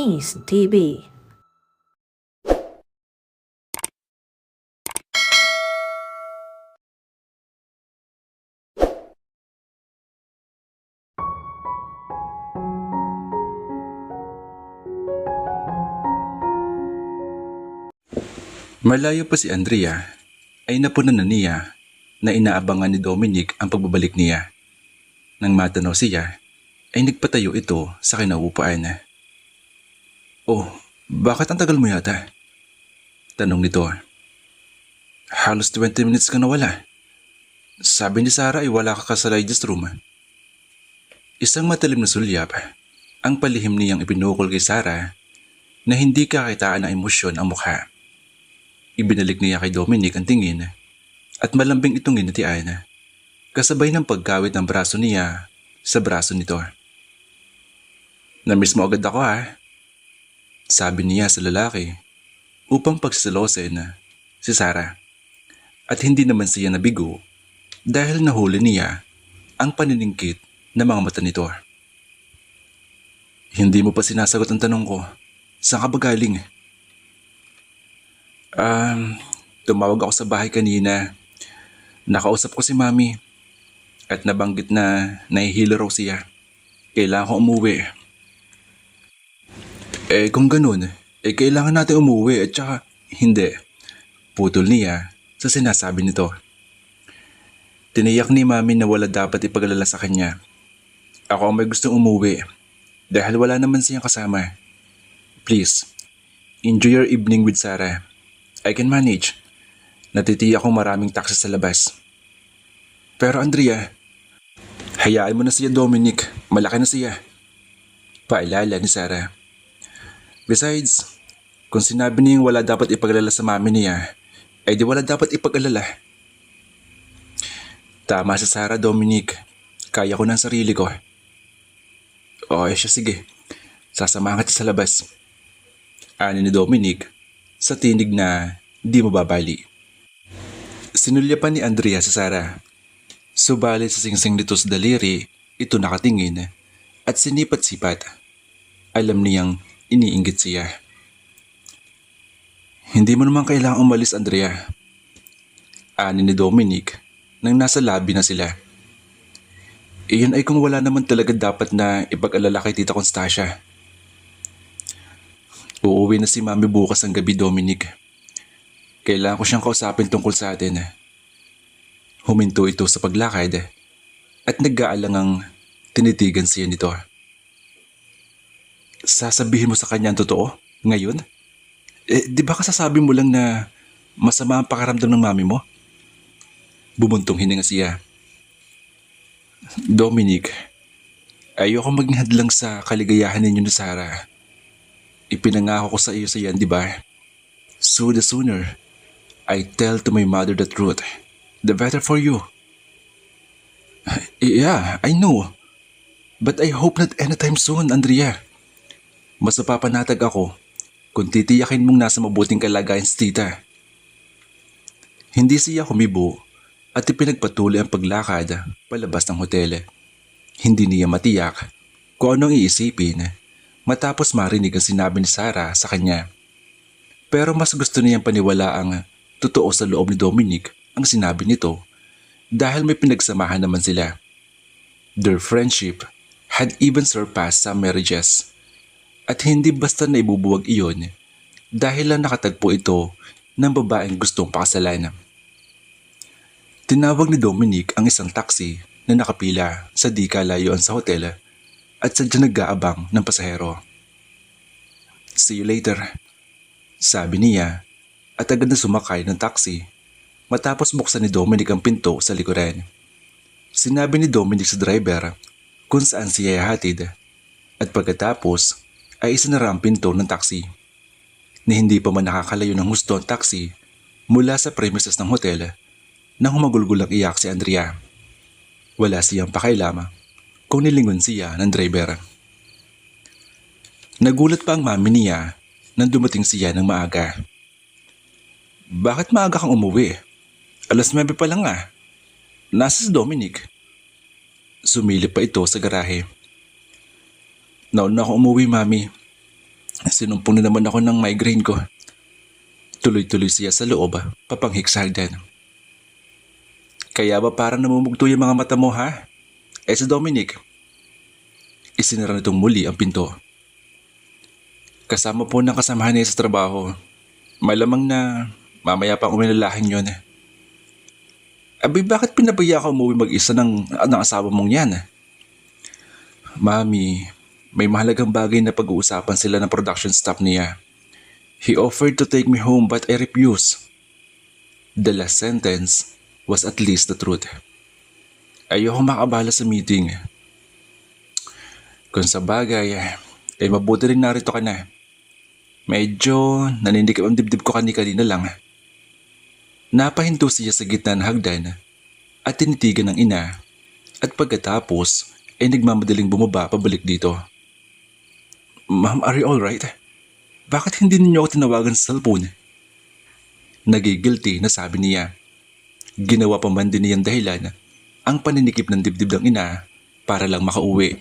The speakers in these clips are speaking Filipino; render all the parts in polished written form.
Chinese TV. Malayo pa si Andrea ay napunan na niya na inaabangan ni Dominic ang pagbabalik niya. Nang matanaw siya ay nagpatayo ito sa kinaupuan. "Oh, bakit ang tagal mo yata?" tanong nito. "Halos 20 minutes ka nawala. Sabi ni Sarah ay wala ka sa ladies room." Isang matalim na sulyap ang palihim niyang ipinukol kay Sarah na hindi kakitaan ng emosyon ang mukha. Ibinalik niya kay Dominic ang tingin at malambing itong ginatian, kasabay ng pagkawit ng braso niya sa braso nito. "Namiss mo agad ako ha?" sabi niya sa lalaki upang pagsisalosin si Sarah. At hindi naman siya nabigo dahil nahuli niya ang paniningkit ng mga mata nito. "Hindi mo pa sinasagot ang tanong ko. Saan ka ba galing?" Tumawag ako sa bahay kanina. Nakausap ko si Mami at nabanggit na nahihilo raw siya. Kailangan ko umuwi. Kung ganun, kailangan natin umuwi at saka hindi. Putol niya sa sinasabi nito. Tiniyak ni Mami na wala dapat ipag-alala sa kanya. Ako ang may gustong umuwi dahil wala naman siyang kasama. Please, enjoy your evening with Sarah. I can manage. Natitiyak akong maraming taxi sa labas. Pero Andrea, hayaan mo na siya Dominic. Malaki na siya. Paalala ni Sarah. Besides, kung sinabi niyang wala dapat ipag-alala sa mami niya, ay di wala dapat ipag-alala. Tama si Sarah Dominic. Kaya ko ng sarili ko. Okay siya, sige. Sasamahan kita sa labas. Ani ni Dominic sa tinig na di mababali. Sinulyapan ni Andrea si Sarah. Subalit sa singsing nito sa daliri, ito nakatingin at sinipat-sipat. Alam niyang iniinggit siya. "Hindi mo naman kailangang umalis, Andrea." Ani ni Dominic nang nasa labi na sila. Iyon ay kung wala naman talaga dapat na ipag-alala kay Tita Constancia. Uuwi na si Mami bukas ang gabi, Dominic. Kailangan ko siyang kausapin tungkol sa atin. Huminto ito sa paglakad at nag-aalangang tinitigan siya nito. "Sasabihin mo sa kanya ang totoo? Ngayon? Di ba kasasabi mo lang na masama ang pakaramdam ng mami mo?" Bumuntong hininga siya. "Dominic, ayoko maging hadlang sa kaligayahan ninyo ni Sarah. Ipinangako ko sa iyo sa iyan, di ba? So the sooner I tell to my mother the truth, the better for you." "Yeah, I know. But I hope not anytime soon, Andrea. Mas mapapanatag ako kung titiyakin mong nasa mabuting kalagayan si tita." Hindi siya humibo at ipinagpatuloy ang paglakad palabas ng hotel. Hindi niya matiyak kung anong iisipin matapos marinig ang sinabi ni Sarah sa kanya. Pero mas gusto niyang paniwalaang totoo sa loob ni Dominic ang sinabi nito dahil may pinagsamahan naman sila. Their friendship had even surpassed some marriages. At hindi basta na ibubuwag iyon dahil lang nakatagpo ito ng babaeng gustong pakasalan. Tinawag ni Dominic ang isang taxi na nakapila sa di kalayuan sa hotel at sadyang nag-aabang ng pasahero. "See you later," sabi niya at agad na sumakay ng taxi matapos buksan ni Dominic ang pinto sa likuran. Sinabi ni Dominic sa driver kung saan siya ihatid at pagkatapos ay isinara ang pinto ng taxi. Ni hindi pa man nakakalayo ng husto ang taxi mula sa premises ng hotel nang humagulgulang iyak si Andrea. Wala siyang pakailam kung nilingon siya ng driver. Nagulat pa ang mami niya nang dumating siya ng maaga. "Bakit maaga kang umuwi? 9:00 pa lang ah. Nasa si Dominic?" Sumilip pa ito sa garahe. "Nauna ako umuwi, Mami. Sinumpong na naman ako ng migraine ko. Tuloy-tuloy siya sa loob, papanghik sa hagdan. Kaya ba parang namumugto yung mga mata mo, ha? Si Dominic. Isinara nitong muli ang pinto. Kasama po ng kasamahan niya sa trabaho. Malamang na mamaya pa uminalahin yun. Abi, bakit pinabaya ka umuwi mag-isa ng asawa mong yan? Mami, may mahalagang bagay na pag-uusapan sila ng production staff niya. He offered to take me home but I refused. The last sentence was at least the truth. Ayoko makabala sa meeting. Kung sa bagay, mabuti rin narito ka na. Medyo nanindikip ang dibdib ko kanina lang. Napahinto siya sa gitna ng hagdan at tinitigan ng ina at pagkatapos ay nagmamadaling bumaba pabalik dito. Ma'am, are you alright? Bakit hindi ninyo ako tinawagan sa cellphone? Nagigilty na sabi niya. Ginawa pa man din niyang dahilan ang paninikip ng dibdib ng ina para lang makauwi.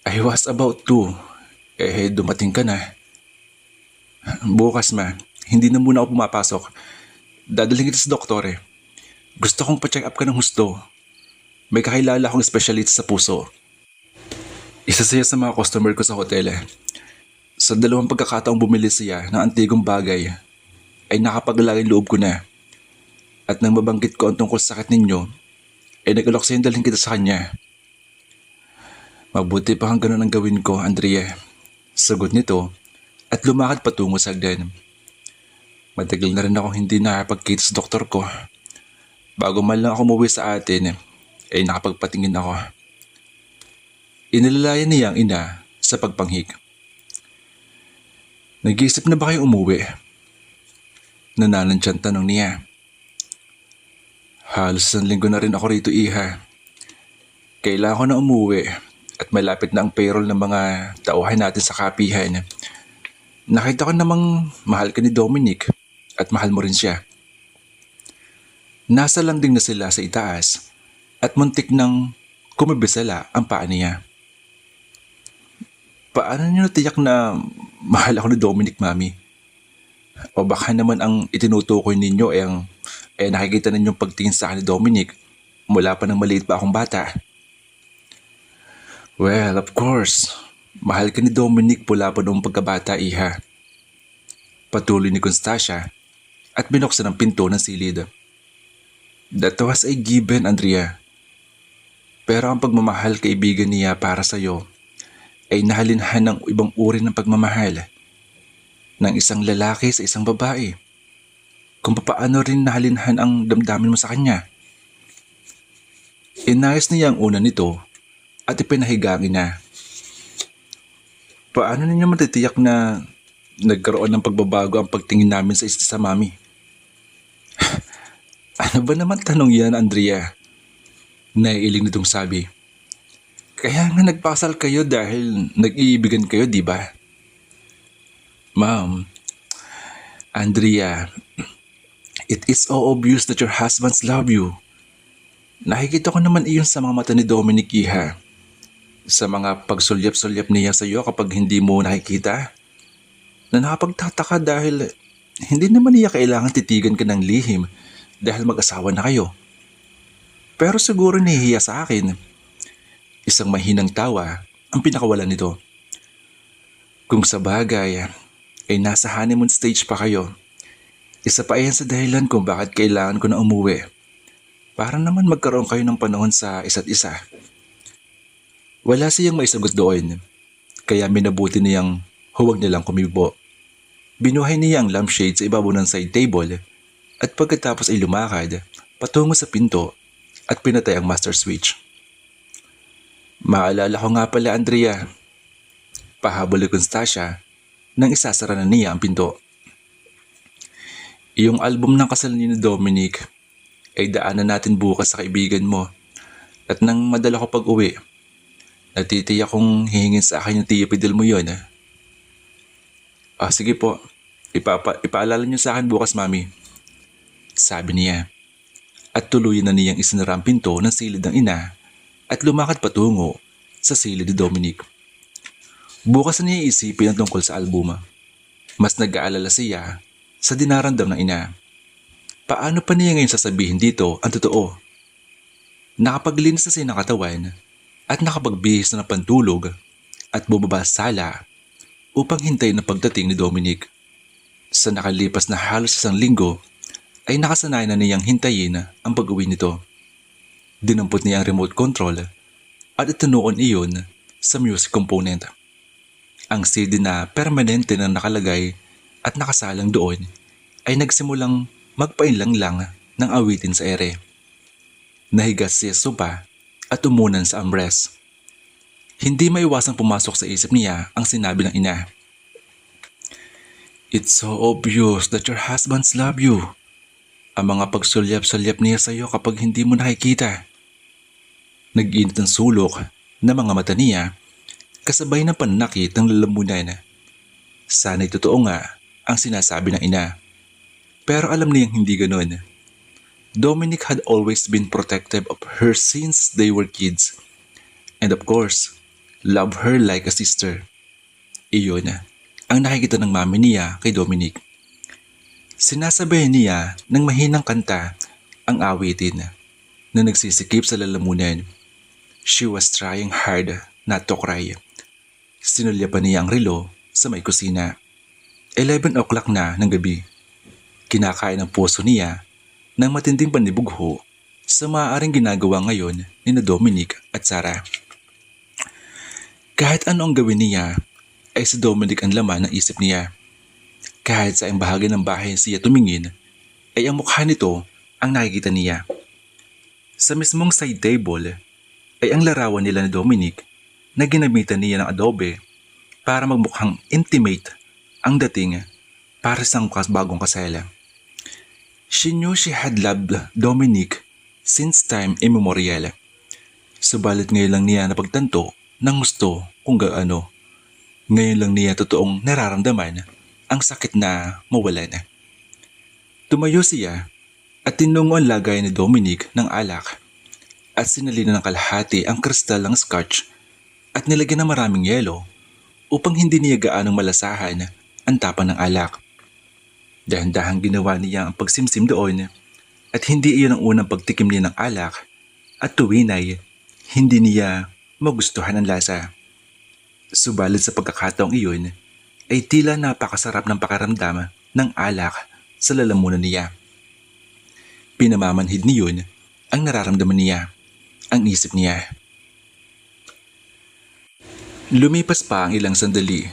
I was about to. Dumating ka na. Bukas ma, hindi na muna ako pumapasok. Dadaling kita sa doktor. Gusto kong pa-check up ka ng husto. May kakilala akong specialist sa puso. Isa siya sa mga customer ko sa hotel. Sa 2 pagkakataong bumili siya ng antigong bagay, ay nakapaglagay loob ko na. At nang mabanggit ko ang tungkol sa sakit ninyo, ay nag-alok sa'yo dalhin kita sa kanya. Mabuti pa kang ganun ang gawin ko, Andrea. Sagot nito at lumakad patungo sa hagdan. Matagal na rin akong hindi nakapagkita sa doktor ko. Bago man lang ako umuwi sa atin, ay nakapagpatingin ako. Inilalayan niya ang ina sa pagpanghik. Nag-iisip na ba kayo umuwi? Nananansyang tanong niya. Halos 1 linggo na rin ako rito, iha. Kailangan ko na umuwi at malapit na ang payroll ng mga tauhan natin sa kapihan. Nakita ko namang mahal ka ni Dominic at mahal mo rin siya. Nasa landing na sila sa itaas at muntik nang kumibisala ang paa niya. Paano niyo natiyak na mahal ako ni Dominic, Mami? O baka naman ang itinutukoy ninyo nakikita ninyong pagtingin sa akin ni Dominic mula pa nang maliit pa akong bata. Well, of course, mahal ka ni Dominic mula pa noong pagkabata, iha. Patuloy ni Constasia at binuksan ang pinto ng silid. That was a given, Andrea. Pero ang pagmamahal kaibigan niya para sa'yo ay nahalinhan ng ibang uri ng pagmamahal ng isang lalaki sa isang babae. Kung paano rin nahalinhan ang damdamin mo sa kanya. Inayos niya ang una nito at ipinahiga ang ina. Paano ninyo matitiyak na nagkaroon ng pagbabago ang pagtingin namin sa isa sa Mami? Ano ba naman tanong yan, Andrea? Naiiling nitong sabi. Kaya nga nagpakasal kayo dahil nag-iibigan kayo, di ba? Ma'am, Andrea, it is so obvious that your husbands love you. Nakikita ko naman iyon sa mga mata ni Dominic, iha. Sa mga pagsulyap-sulyap niya sa iyo kapag hindi mo nakikita. Na nakapagtataka dahil hindi naman niya kailangan titigan ka ng lihim dahil mag-asawa na kayo. Pero siguro nahihiya sa akin. Isang mahinang tawa ang pinakawalan nito. Kung sa bagay ay nasa honeymoon stage pa kayo, isa pa yan sa dahilan kung bakit kailangan ko na umuwi. Para naman magkaroon kayo ng panahon sa isa't isa. Wala siyang maisagot doon, kaya minabuti niyang huwag nilang kumibo. Binuhay niya ang lampshade sa ibabaw ng side table at pagkatapos ay lumakad patungo sa pinto at pinatay ang master switch. Maalala ko nga pala, Andrea. Pahabol ni Constasia nang isasara na niya ang pinto. Yung album ng kasal ni Dominic ay daanan natin bukas sa kaibigan mo at nang madala ko pag-uwi, natitiyak kong hihingin sa akin yung tiyapidil mo yun. Sige po, ipaalala niyo sa akin bukas, Mami. Sabi niya at tuluyan na niyang isinara ang pinto ng silid ng ina at lumakad patungo sa silid ni Dominic. Bukas na niya isipin ang tungkol sa album. Mas nag-aalala siya sa dinaramdam ng ina. Paano pa niya ngayon sasabihin dito ang totoo? Nakapaglinis na siya ng katawan at nakapagbihis na ng pantulog at bumaba sa sala upang hintayin ang pagdating ni Dominic. Sa nakalipas na halos 1 linggo ay nakasanayan na niyang hintayin ang pag-uwi nito. Dinampot niya ang remote control at itinuon iyon sa music component. Ang CD na permanente na nakalagay at nakasalang doon ay nagsimulang magpainlang-lang ng awitin sa ere. Nahiga siya sa sopa at umunan sa armrest. Hindi maiwasang pumasok sa isip niya ang sinabi ng ina. "It's so obvious that your husbands love you. Ang mga pagsulyap-sulyap niya sa iyo kapag hindi mo nakikita." Nag-init ang sulok na mga mata niya kasabay ng pananakit ng lalamunan. Sana'y totoo nga ang sinasabi ng ina. Pero alam niyang hindi ganoon. Dominic had always been protective of her since they were kids. And of course, loved her like a sister. Iyon ang nakikita ng mami niya kay Dominic. Sinasabayan niya ng mahinang kanta ang awitin na nagsisikip sa lalamunan. She was trying hard not to cry. Sinulyapan niya ang relo sa may kusina. 11 o'clock na ng gabi. Kinakain ang puso niya ng matinding panibugho sa maaaring ginagawa ngayon ni na Dominic at Sarah. Kahit ano ang gawin niya, ay si Dominic ang laman ng isip niya. Kahit sa ang bahagi ng bahay siya tumingin, ay ang mukha nito ang nakikita niya. Sa mismong side table, ay ang larawan nila ni Dominic na ginamitan niya ng adobe para magmukhang intimate ang dating para sa bagong kasala. She knew she had loved Dominic since time immemorial. Subalit ngayon lang niya napagtanto ng gusto kung gaano. Ngayon lang niya totoong nararamdaman ang sakit na mawalan. Tumayo siya at tinungo ang lagay ni Dominic ng alak at sinalina ng kalahati ang kristal ng scotch at nilagyan ng maraming yelo upang hindi niya gaanong malasahan ang tapa ng alak. Dahan-dahang ginawa niya ang pagsimsim doon at hindi iyon ang unang pagtikim niya ng alak at tuwinay hindi niya magustuhan ang lasa. Subalit sa pagkakataong iyon ay tila napakasarap ng pakiramdam ng alak sa lalamunan niya. Pinamamanhid niyon ang nararamdaman niya, ang isip niya. Lumipas pa ang ilang sandali.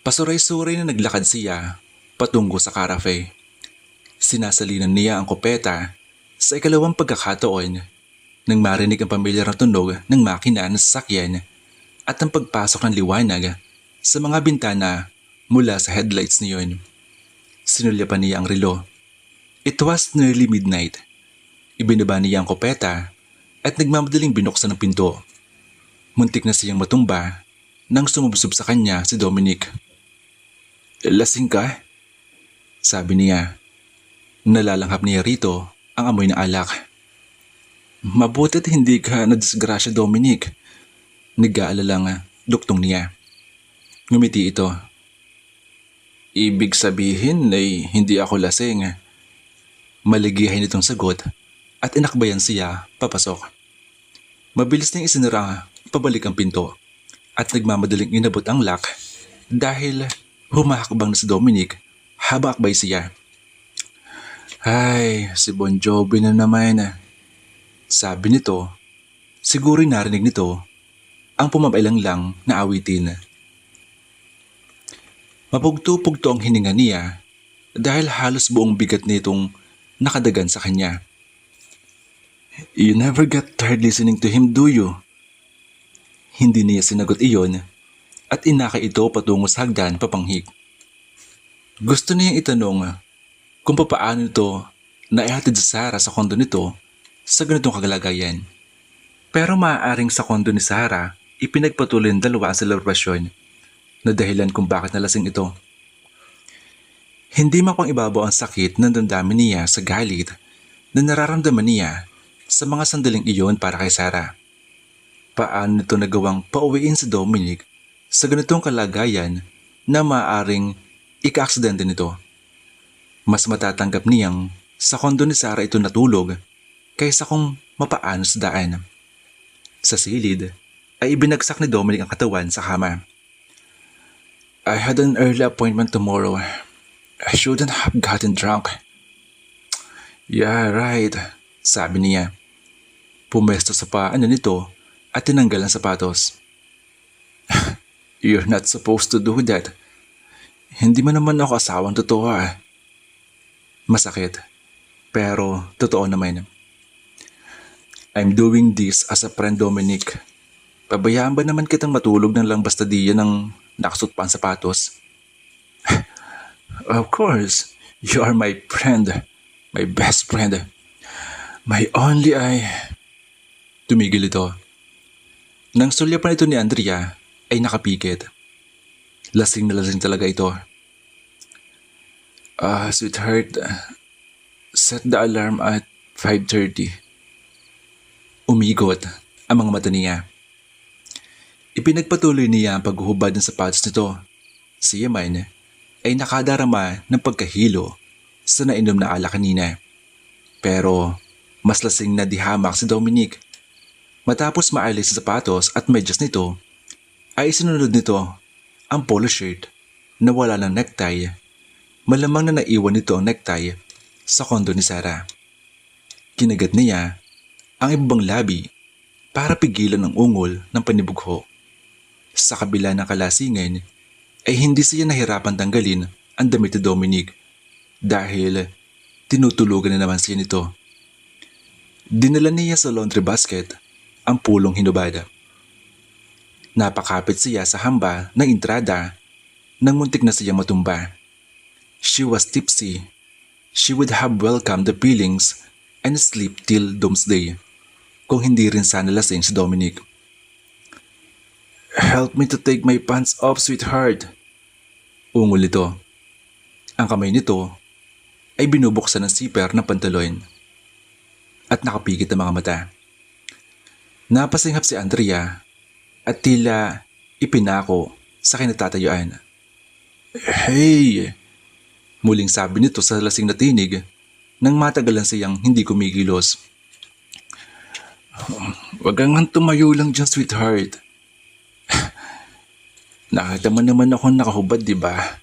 Pasuray-suray na naglakad siya patungo sa karafe. Sinasalinan niya ang kopeta sa ikalawang pagkakataon nang marinig ang pamilyar na tunog ng makina ng sasakyan at ang pagpasok ng liwanag sa mga bintana mula sa headlights niyon. Sinulyapan niya ang relo. It was nearly midnight. Ibinaba niya ang kopeta at nagmamadaling binuksan ang pinto. Muntik na siyang matumba nang sumubsob sa kanya si Dominic. "Lasing ka?" sabi niya. Nalalanghap niya rito ang amoy ng alak. "Mabuti't hindi ka nadisgrasya, Dominic." Nag-aalalang duktong niya. Ngumiti ito. "Ibig sabihin ay hindi ako lasing." Maligihay nitong sagot at inakbayan siya papasok. Mabilis niyang isinara pabalik ang pinto at nagmamadaling inabot ang lock dahil humahakbang na si Dominic habang akbay siya. "Ay, si Bon Jovi na naman." Sabi nito, siguro'y narinig nito ang pumapailang lang na awitin. Mapugto-pugto ang hininga niya dahil halos buong bigat nitong nakadagan sa kanya. "You never get tired listening to him, do you?" Hindi niya sinagot iyon at inakay ito patungo sa hagdan papanghik. Gusto niyang itanong kung papaano ito naihatid sa Sarah sa kondo nito sa ganitong kagalagayan. Pero maaaring sa kondo ni Sarah ipinagpatuloy ng dalawa ang selebrasyon na dahilan kung bakit nalasing ito. Hindi mapang ibabaw ang sakit na damdamin niya sa galit na nararamdaman niya sa mga sandaling iyon para kay Sarah. Paano nito nagawang pauwiin si Dominic sa ganitong kalagayan na maaaring ika-aksidente nito. Mas matatanggap niyang sa kondo ni Sarah ito natulog kaysa kung mapaano sa daan. Sa silid ay ibinagsak ni Dominic ang katawan sa kama. I had an early appointment tomorrow. I shouldn't have gotten drunk. Yeah, right, sabi niya. Pumesto sa paan nito at tinanggal ang sapatos. You're not supposed to do that. Hindi mo naman ako asawang totoo ah. Masakit, pero totoo naman. I'm doing this as a friend, Dominic. Pabayaan ba naman kitang matulog ng lang basta diyan ng nakasuot pa ang sapatos? Of course, you are my friend. My best friend. My only eye. Tumigil ito. Nang sulyapan ito ni Andrea ay nakapikit. Lasing na lasing talaga ito. Sweetheart, set the alarm at 5:30. Umigot ang mga mata niya. Ipinagpatuloy niya ang paghuhubad ng sapatos nito. Si Yaman ay nakadarama ng pagkahilo sa nainom na alak kanina. Pero mas lasing na dihamak si Dominic. Matapos maalis sa sapatos at medyas nito, ay sinunod nito ang polo shirt na wala ng necktie. Malamang na naiwan nito ang necktie sa kondo ni Sarah. Kinagat niya ang ibang labi para pigilan ang ungol ng panibugho. Sa kabila ng kalasingan ay hindi siya nahirapan tanggalin ang damit ni Dominic dahil tinutulugan na naman siya nito. Dinala niya sa laundry basket ang pulong hinubad. Napakapit siya sa hamba ng entrada nang muntik na siya matumba. She was tipsy. She would have welcomed the feelings and sleep till doomsday kung hindi rin sana lasing si Dominic. Help me to take my pants off, sweetheart. Ungol nito. Ang kamay nito ay binubuksan ng zipper ng pantalon at nakapikit ang mga mata. Napasinghap si Andrea at tila ipinako sa kinatatayuan. Hey! Muling sabi nito sa lasing na tinig nang matagalan siyang hindi kumikilos. Wag kang tumayo lang dyan, sweetheart. Nakita mo naman ako nakahubad, di ba?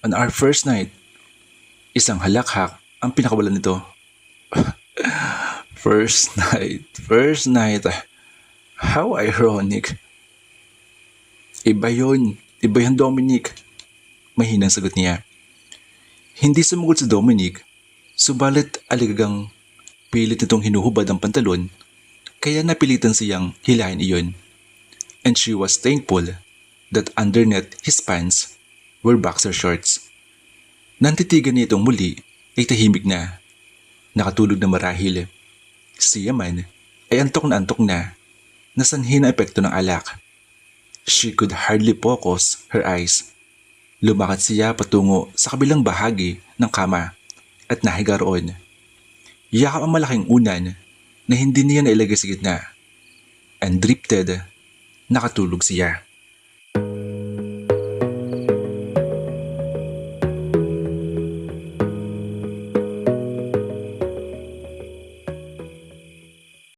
On our first night. Isang halakhak ang pinakawalan nito. First night. How ironic. Iba yun, Dominic. Mahinang sagot niya. Hindi sumagot si Dominic, subalit aligagang pilit nitong hinuhubad ang pantalon, kaya napilitan siyang hilahin iyon. And she was thankful that underneath his pants were boxer shorts. Nantitigan niya itong muli ay tahimik na, nakatulog na marahil. Si Yaman ay antok na nasanhin ang epekto ng alak. She could hardly focus her eyes. Lumakad siya patungo sa kabilang bahagi ng kama at nahiga roon. Yakap ang malaking unan na hindi niya nailagay sa gitna. And drifted, nakatulog siya.